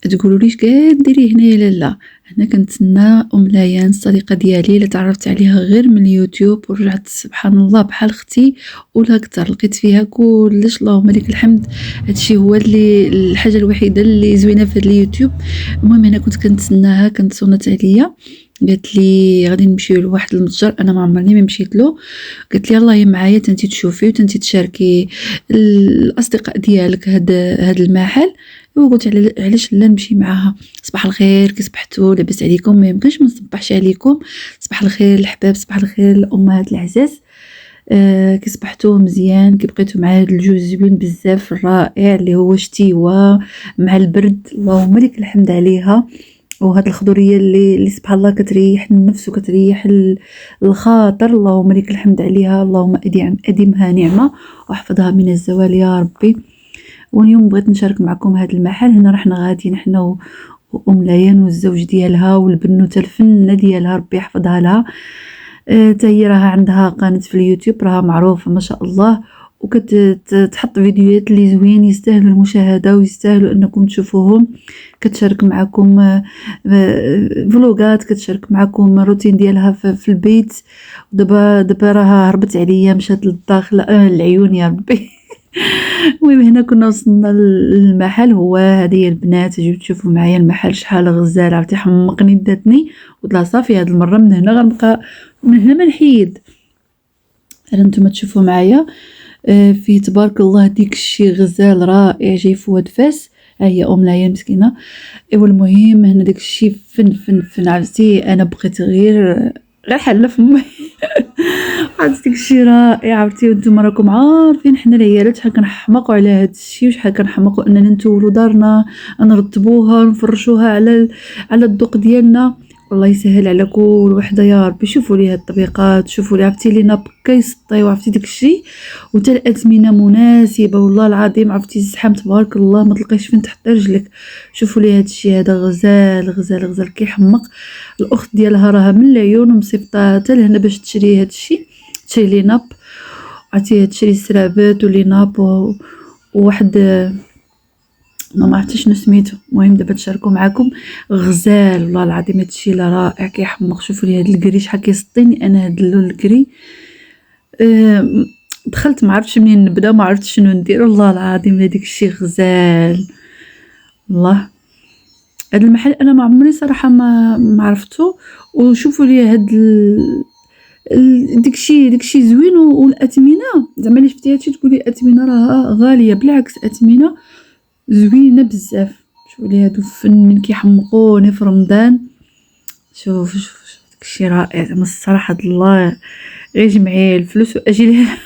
تقولوا ليش كديري هنايا؟ لالا، هنا كنتسنى ليان الصديقه ديالي اللي تعرفت عليها غير من اليوتيوب، ورجعت سبحان الله بحال اختي ولا اكثر، لقيت فيها كلش اللهم لك الحمد. هادشي هو اللي الحاجه الوحيده اللي زوينه في هاد اليوتيوب. المهم انا كنت كنتسناها، كانت صونت عليا، قالت لي غادي نمشيو لواحد المتجر انا ما عمرني ما مشيت له. قالت لي يلاه معايا تنتي تشوفي وتنتي تشاركي الاصدقاء ديالك هاد المحل. وقلت علاش لا نمشي معاها. صباح الخير، كي صبحتوا؟ لاباس عليكم؟ ما يمكنش ما نصبحش عليكم. صباح الخير الحباب، صباح الخير الامهات العزاز. كي صبحتوا؟ مزيان؟ كي بقيتوا مع هذا الجو زوين بزاف الرائع اللي هو شتيوه مع البرد، اللهم لك الحمد عليها. وهاد الخضوريه اللي سبحان الله كتريح النفس وكتريح الخاطر، اللهم لك الحمد عليها. اللهم اديمها نعمه واحفظها من الزوال يا ربي. واليوم بغيت نشارك معكم هذا المحل. هنا رحنا غاديين حنا وام ليان والزوج ديالها والبنوته الفنه ديالها ربي يحفظها لها. حتى هي راها عندها قناه في اليوتيوب، راها معروفه ما شاء الله، وكتحط فيديوهات اللي زوين يستاهلوا المشاهده ويستاهلوا انكم تشوفوهم. كتشارك معكم فلوغات، كتشارك معكم الروتين ديالها في البيت. دابا راها هربت عليا مشات للداخل العيون يا ربي. المهم هنا كنا وصلنا للمحل، هو هذه البنات جيو تشوفوا معايا المحل شحال غزال، عرفتي حمقني داتني. قلت لها صافي هذه المره من هنا غنبقى، من هنا ما نحيد. انتم تشوفوا معايا في تبارك الله ديك الشيء غزال رائع جاي فواد فاس. ها هي ام ليان مسكينه. والمهم هنا داك الشيء فن عرفتي، انا بقيت غير حله فمي. عرفتي داك الشيء رائع عرفتي. وانتم راكم عارفين حنا العيالات شحال كنحماقوا على هذا الشيء، وشحال كنحماقوا اننا نتولوا دارنا نرتبوها نفرشوها على الذوق ديالنا. والله يسهل على كل وحده يا ربي. شوفوا لي هاد الطبيقات، شوفوا لي عرفتي لينا بكا يسطيو عرفتي داك الشيء، وتا الاثمنه مناسبه والله العظيم عرفتي الزحام تبارك الله ما تلقايش فين تحط رجلك. شوفوا لي هاد الشيء هذا غزال غزال غزال كيحمق. الاخت ديالها راها من العيون ومصيفطه حتى لهنا باش تشري هاد الشيء، تشري لي ناب عرفتي، تشري السرابات ولي ناب وواحد ما عرفتش شنو سميتو. المهم دابا تشاركوا معكم غزال والله العظيم هادشي لا رائع كيحمق. شوفوا لي هاد الكري شحال كيسطيني انا هاد اللون الكري. دخلت ما عرفتش منين نبدا، ما عرفتش شنو ندير والله العظيم. هذاك الشيء غزال والله. هاد المحل انا ما عمري صراحه ما عرفتو. وشوفوا لي هاد داكشي زوين. والاثمنه زعما اللي شفتي هادشي تقولي الاثمنه راها غاليه، بالعكس اثمنه زوينه بزاف. شوفوا لي هادو فنين كيحمقوني في رمضان. شوف داكشي رائع زعما الصراحه الله. غير جمعي الفلوس واجي ليها.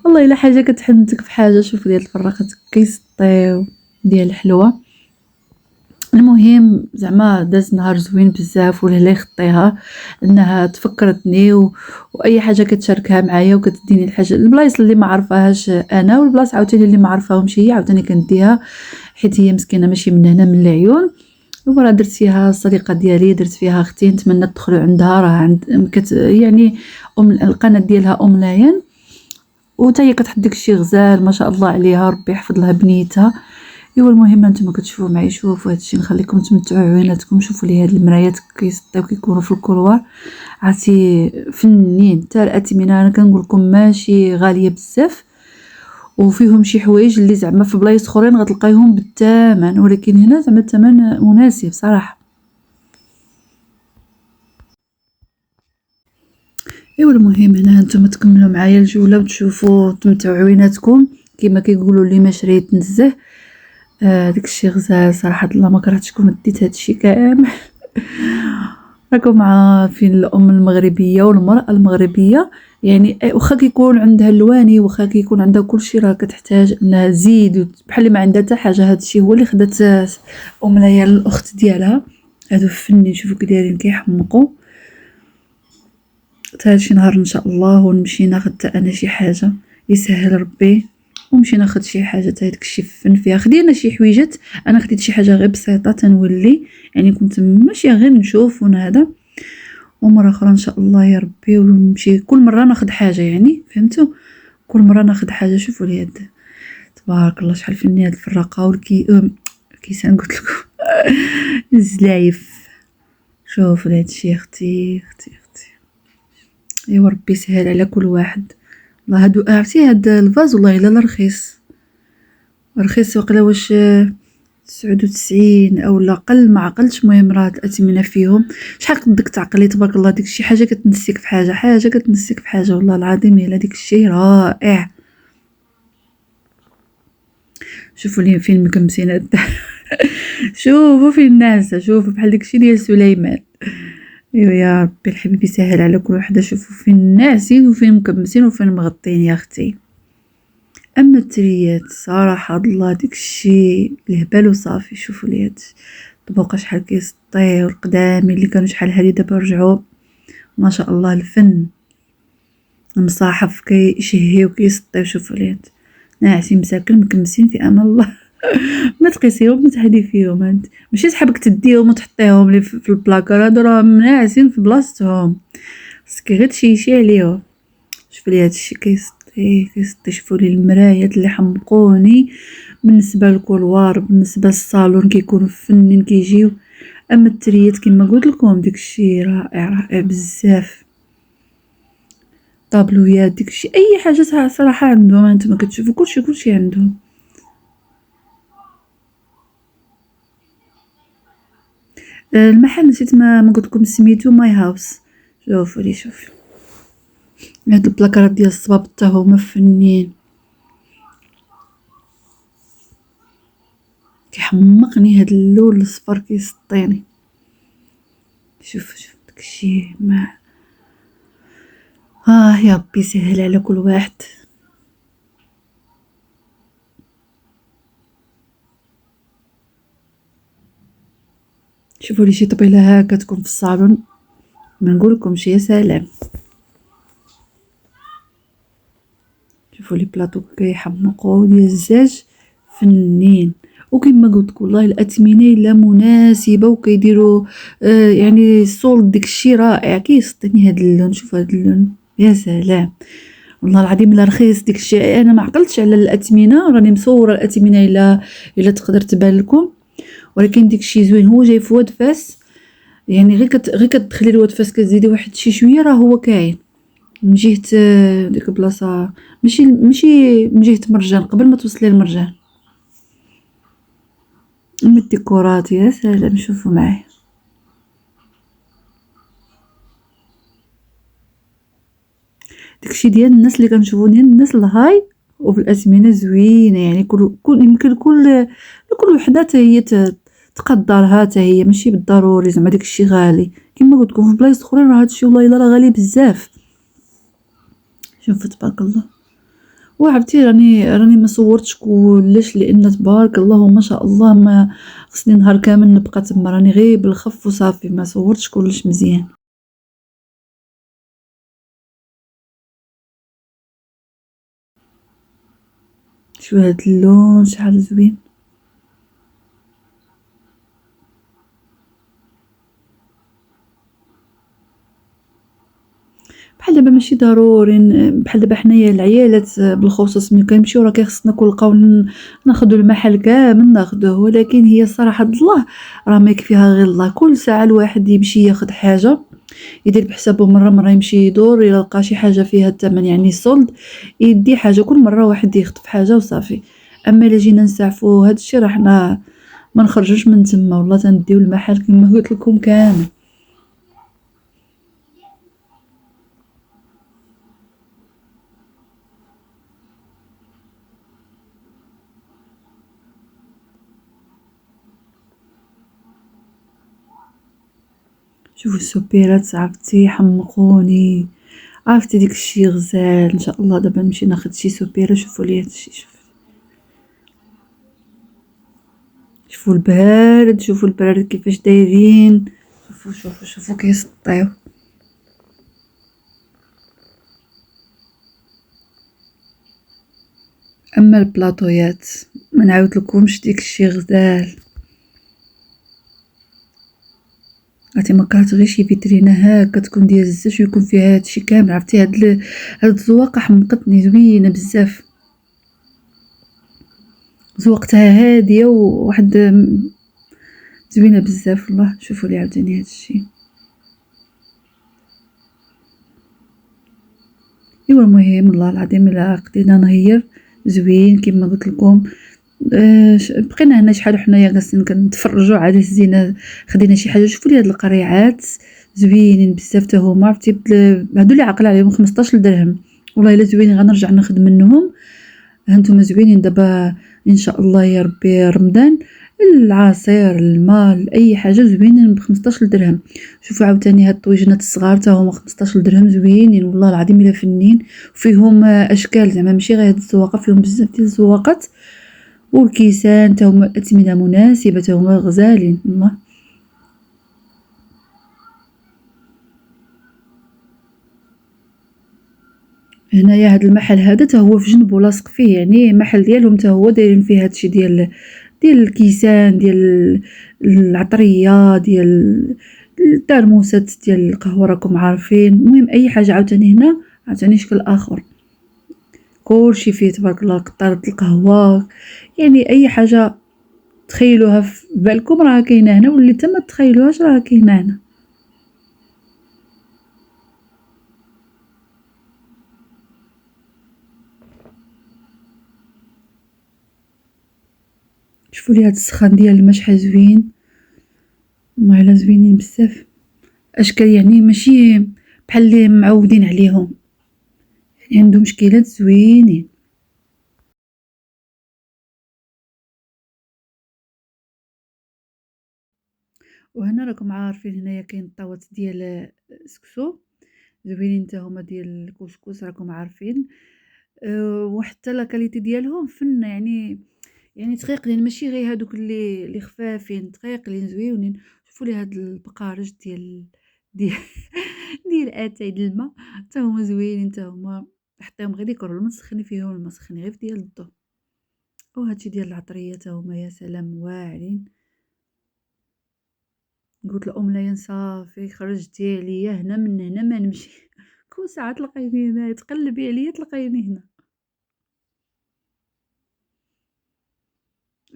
والله الا حاجه كتحنتك في حاجه. شوف ديال الفراقات كيسطيو ديال الحلوه. المهم زعما داز نهار زوين بزاف، والهلا يخطيها انها تفكرتني واي حاجه كتشاركها معايا وكتديني الحاجه البلايص اللي ما عرفاهاش انا، والبلاصه عاوتاني اللي ما عرفاهمش هي عاوتاني كنديها، حيت هي مسكينه ماشي من هنا من العيون. وراه درت فيها الصديقه ديالي، درت فيها اختي، نتمنى تدخلوا عندها. راه عند يعني القناه ديالها ام ليان، وتا هي كتحط داكشي غزال ما شاء الله عليها ربي يحفظ لها بنيتها. ايوا المهم انتم كتشوفوا معايا، شوفوا هادشي نخليكم تمتعوا عيوناتكم. شوفوا لي هاد المرايات كيسطيو كيكونوا في الكولوار عرفتي فنين. حتى الاثمنه انا كنقول لكم ماشي غاليه بزاف، وفيهم شي حوايج اللي زعما في بلايص اخرين غتلقايهم بالثمن، ولكن هنا زعما الثمن مناسب صراحه. ايوا المهم هنا انتم تكملوا معايا الجوله وتشوفوا تمتعوا عيوناتكم كما كيقولوا اللي ما شريت نزه. داكشي غزال صراحه الله ما كرهتش كون ديت هادشي كامل. راكم عارفين الام المغربيه والمراه المغربيه يعني واخا كيكون عندها اللواني واخا كيكون عندها كلشي راه كتحتاج انها تزيد بحال اللي ما عندها حتى حاجه. هادشي هو اللي خدات ام ليا الاخت ديالها. هادو فنين شوفوا كي دايرين كيحمقوا. حتى شي نهار ان شاء الله ونمشي ناخذ حتى انا شي حاجه يسهل ربي، ونمشي ناخذ شي حاجه حتى داكشي فن فيها. خدينا شي حويجات، انا خديت شي حاجه غير بسيطه تنولي يعني كنت ماشيه غير نشوف هذا. ومره اخرى ان شاء الله يا ربي ونمشي كل مره ناخذ حاجه يعني فهمتوا، كل مره ناخذ حاجه. شوفوا لي هاد تبارك الله شحال فني هاد الفراقه كيسان قلت لكم الزلايف. شوفوا هادشي اختي. ايوا ربي يسهل على كل واحد. والله هادو عرفتي هاد الفاز والله الا رخيص وقيلا واش 99 او لا قل ما عقلتش. المهم راه الاثمنه فيهم شحال قدك تعقلي تبارك الله. ديك الشيء حاجه كتنسيك في حاجه والله العظيم الا ديك الشيء رائع. شوفوا لي فين مكمسين شوفوا في الناس، شوفوا بحال داكشي ديال سليمان. ايوا يا ربي الحبيب يسهل على كل وحده. شوفوا فين ناعسين وفين مكمسين وفين مغطين يا اختي. اما التريات صراحه الله داكشي الهبال وصافي. شوفوا لي هاد الطبوقه شحال كيسطيو، القدامي اللي كانوا شحال هادي دابا رجعوا ما شاء الله. الفن مصاحف كيشهي وكيسطيو. شوفوا لي هاد ناعسين مساكن مكمسين في امان الله ما تقيسيهم ما تهدي فيهم. انت ماشي صحابك تديهم وتحطيهم لي في البلاكار، هادو راه ناعسين في بلاصتهم، بس غير تشيشي عليهم. شوفوا لي هادشي كيسطي. شوفوا لي المرايات اللي حمقوني بالنسبه للكولوار، بالنسبه للصالون كيكونوا فنين كيجيو. اما التريات كما قلت لكم داكشي رائع بزاف. طابلويات داكشي اي حاجه صراحه عندهم. انتما كتشوفوا كلشي عندهم. المحل نسيت ما قلت لكم سميتو ماي هاوس. شوفوا لي هاد البلاكارات ديال الصباب حتى هما فنين. كيحمقني هاد اللون الصفر كيسطيني. شوف داكشي ما يا ربي يسهل على كل واحد. شوفوا لي شي طبيله هكا تكون في الصالون ما نقولكمش يا سلام. شوفوا لي بلاطو كيحمقوا ديال الزاج فنين. وكما قلت والله الاثمنه الا مناسبه وكيديروا يعني الصول داكشي رائع كيسطيني هاد اللون. شوف هاد اللون يا سلام والله العظيم الا رخيص داكشي. انا ما عقلتش على الاثمنه، راني مصوره الاثمنه الا تقدر تبان لكم، ولكن داكشي زوين. هو جاي في واد فاس يعني غير كتدخلي الواد فاس كتزيدي واحد شي شويه راه هو كاين من جهه ديك البلاصه. ماشي من جهه مرجان قبل ما توصلي للمرجان. اما الديكورات يا سلام. شوفوا معايا داكشي ديال الناس اللي كنشوفو ديال الناس الهاي وفي الاثمنه زوينه. يعني كل يمكن كل وحده حتى هي تقدرها حتى هي، ماشي بالضروري زعما داكشي غالي. كما قلت لكم في بلايص اخرين راه هادشي والله الا راه غالي بزاف. شوفوا تبارك الله. وعرفتي راني ما صورتش كلش لان تبارك الله ما شاء الله ما خصني نهار كامل نبقى تما. راني غير بالخف وصافي ما صورتش كلش مزيان. شو هاد اللون شحال زوين. بحال دابا ماشي ضروري بحال دابا حنايا العيالات بالخصوص ملي كنمشيو راه كيخصنا نلقاو ناخذوا المحل كامل ناخذوه. ولكن هي الصراحه الله راه ما يكفيها غير الله. كل ساعه الواحد يمشي ياخذ حاجه يدير بحسابه، مره يمشي يدور الا لقى شي حاجه فيها الثمن يعني صلد يدي حاجه. كل مره واحد يخطف حاجه وصافي. اما الا جينا نسعفوا هذا الشيء راه حنا ما نخرجوش من تما والله تنديو المحل كما قلت لكم كامل. شوفوا السوبيرات عرفتي حمقوني. عرفتي ديك الشي غزال ان شاء الله. دابا نمشي ناخذ شي سوبيره. شوفوا لي هادشي. شوفوا البرد. شوفوا البرد كيفاش دايرين. شوفوا كيسطيو. اما البلاطويات ما نعاود لكمش ديك الشي غزال. عرفتي ما كرهت غير شي فيترينا هكا تكون ديال الزاج ويكون فيها هادشي كامل. عرفتي هاد الزواقه حمقتني زوينه بزاف زوقتها هاديه وواحد زوينه بزاف والله. شوفوا لي عاوتاني هذا الشيء. ايوا المهم والله العظيم الا قدينا نهير زوين كما قلت لكم. بقينا هنا شحال وحنايا جالسين كنتفرجوا عاد هزينا خدينا شي حاجه. شوفوا لي هاد القريعات زوينين بزاف حتى هما. عرفتي هادو اللي عاقل عليهم 15 درهم والله الا زوينين. غنرجع ناخذ منهم. هانتوما زوينين. دابا ان شاء الله يا ربي رمضان العصير الماء اي حاجه زوينين ب15 درهم. شوفوا عاوتاني هاد الطويجنات الصغار حتى هما 15 درهم زوينين والله العظيم الا فنين. فيهم اشكال زعما ماشي غير هاد الزواقه فيهم بزاف ديال الزواقات. والكيسان حتى هما اثمنه مناسبه حتى هما غزالين والله. هنايا هاد المحل هذا حتى هو في جنبو لاصق فيه يعني محل ديالهم حتى هو دايرين فيه هادشي ديال الكيسان ديال العطريه ديال الترموسات ديال القهوه راكم عارفين. المهم اي حاجه عاوتاني هنا عاوتاني شكل اخر. كلشي فيه تبارك الله. قطاره القهوه يعني اي حاجه تخيلوها في بالكم راه كاينه هنا واللي تما تخيلوهاش راه كاينه هنا. شوفوا لي هاد السخان ديال الماء شحال زوين والله الا زوينين بزاف. اشكال يعني ماشي بحال اللي معودين عليهم يعني عندهم شكيلات زوينين. وهنا راكم عارفين هنايا كاين الطاوات ديال السكسو زوينين حتى هما ديال الكسكس راكم عارفين. وحتى لا كاليتي ديالهم فن يعني ثقيقين ماشي غير هادوك اللي خفافين ثقيقين زويونين. شوفوا لي هاد البقارج ديال ديال اتاي د الماء حتى هما زوينين حتى هما. حطيهم غير ديكور الماء سخني فيهم الماء سخني غير في ديال الضو. وهادشي ديال العطريه حتى هما يا سلام واعرين. قلت لأم لا صافي خرجتي عليا هنا من هنا ما نمشي. كل ساعه تلقيني هنا تقلبي عليا تلقيني هنا.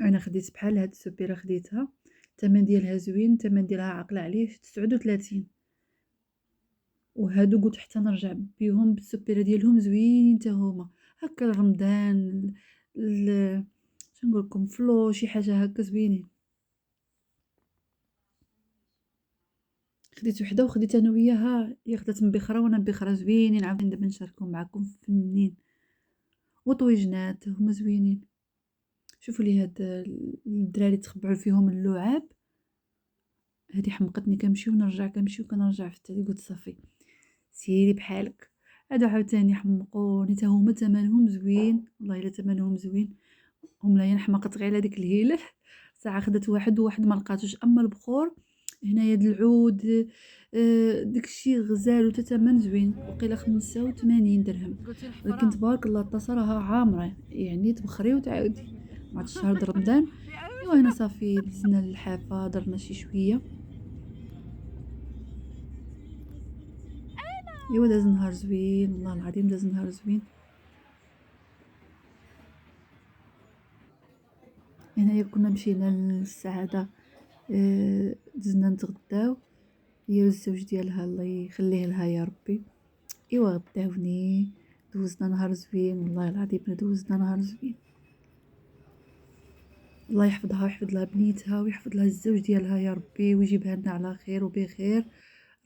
انا خديت بحال هاد السوبيره خديتها الثمن ديالها زوين. الثمن ديالها عاقله عليه 39. وهادو قلت حتى نرجع بيهم بالسوبيره ديالهم زوينين حتى هما هكا رمضان شنو نقول لكم فلو شي حاجه هكا زوينين. خديت وحده وخديت انا وياها هي خدات مبخره وانا مبخره زوينين عاوتاني دابا نشاركهم معكم فنين. وطويجنات هما زوينين. شوفوا لي هاد الدراري تخبعوا فيهم اللعاب. هادي حمقتني كنمشي ونرجع كنمشي وكنرجع في التالي قلت صافي سيري بحالك. هادو عاوتاني حمقوني حتى هما ثمنهم زوين والله الا ثمنهم زوين. هم لا حمقت غير على ديك الهيله ساعه خدت واحد وواحد ما لقاتوش. اما البخور هنايا د العود داكشي غزال وتا ثمن زوين وقيله 85 درهم. ولكن تبارك الله الطاسه راها عامره يعني تبخري وتعاودي مع الشهر د رمضان. ايوا هنا صافي دزنا للحافه درنا شي شويه. ايوا داز نهار زوين والله العظيم داز نهار زوين. هنايا كنا مشينا للسعاده دزنا نتغداو هي والزوج ديالها الله يخليه لها يا ربي. ايوا غداوني دوزنا نهار زوين والله العظيم دوزنا نهار زوين. الله يحفظها ويحفظ لها بنيتها ويحفظ لها الزوج ديالها يا ربي ويجيبها لنا على خير وبخير.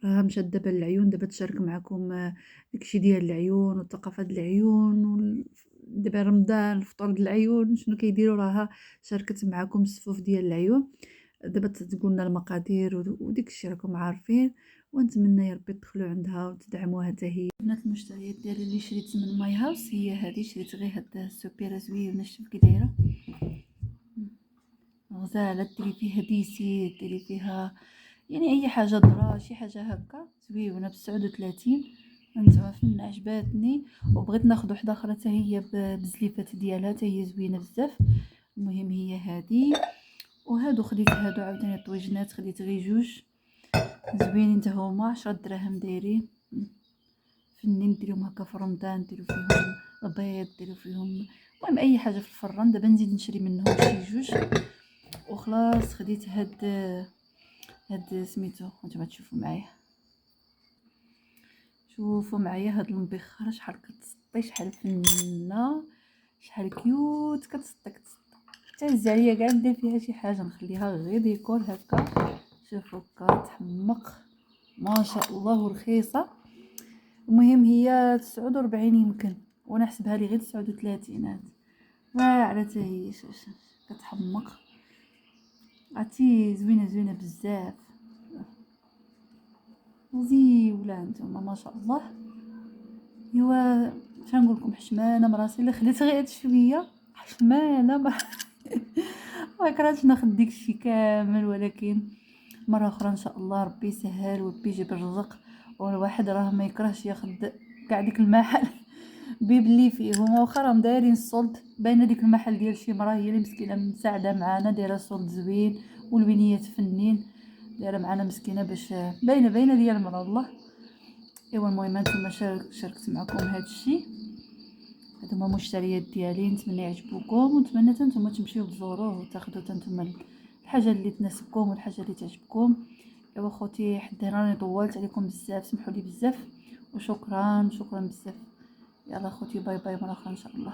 راها مشات دابا للعيون دابا تشارك معكم داكشي ديال العيون والثقافه ديال العيون دابا رمضان الفطور ديال العيون شنو كيديروا. راها شاركت معكم الصفوف ديال العيون. دابا تقولنا المقادير وديك الشيء راكم عارفين. ونتمنى يا ربي تدخلوا عندها وتدعموها حتى هي. بنات المشتريات ديالي اللي شريت من ماي هاوس هي هذه. شريت غير هاد السوبيره زوينه شوف كي دايره غزاله. ديري فيها بيسي ديري فيها يعني اي حاجه ضرا شي حاجه هكا زوينه ب39. نتوما فين عجباتني. وبغيت ناخذ وحده اخرى حتى هي بزليفات ديالها حتى هي زوينه بزاف. المهم هي هذه. وهادو خديت هادو عاوتاني الطويجنات خديت غير جوج زوينين حتى هما 10 دراهم دايرين فنين. ديريهم هكا في رمضان ديروا فيهم البيض ديروا فيهم المهم اي حاجه في الفران. دابا نزيد نشري منهم شي جوج وخلاص. خديت هاد سميتو، هانتوما تشوفوا معايا، شوفوا معايا هاد المبخره شحال كتسطي، شحال فنه، شحال كيوت كتسطي تعز عليا كاع ندير فيها شي حاجه، نخليها غير ديكور هكا. شوفوا كتحمق ما شاء الله ورخيصه. المهم هي 49 يمكن، وانا حسبها لي غير 39. واعره حتى هي كتحمق، عرفتي زوينه بزاف. زيوله نتوما ما شاء الله. ايوا شنقول لكم، حشمانه مراسي اللي خديت غير شويه، حشمانه ما كرهتش ناخذ داكشي كامل، ولكن مره اخرى ان شاء الله ربي يسهل وربي يجيب الرزق. والواحد راه ما يكرهش ياخذ كاع ديك المحل بيبلي فيه. هما واخا راهم دايرين الصولد، باينه ديك المحل ديال شي مراه هي اللي مسكينه مساعده معانا، دايره صولد زوين والبنيات فنين، دايره معانا مسكينه باش باينه ديال المراه والله. ايوا المهم هانتوما شاركت معكم هذا الشيء، هادو هما المشتريات ديالي. نتمنى يعجبوكم ونتمنى حتى نتوما تمشيو تزوروه وتاخذوا حتى نتوما الحاجه اللي تناسبكم والحاجه اللي تعجبكم. ايوا خوتي حد هنا راني طولت عليكم بزاف، سمحوا لي بزاف وشكرا بزاف. يلا خوتي باي باي، مره اخرى ان شاء الله.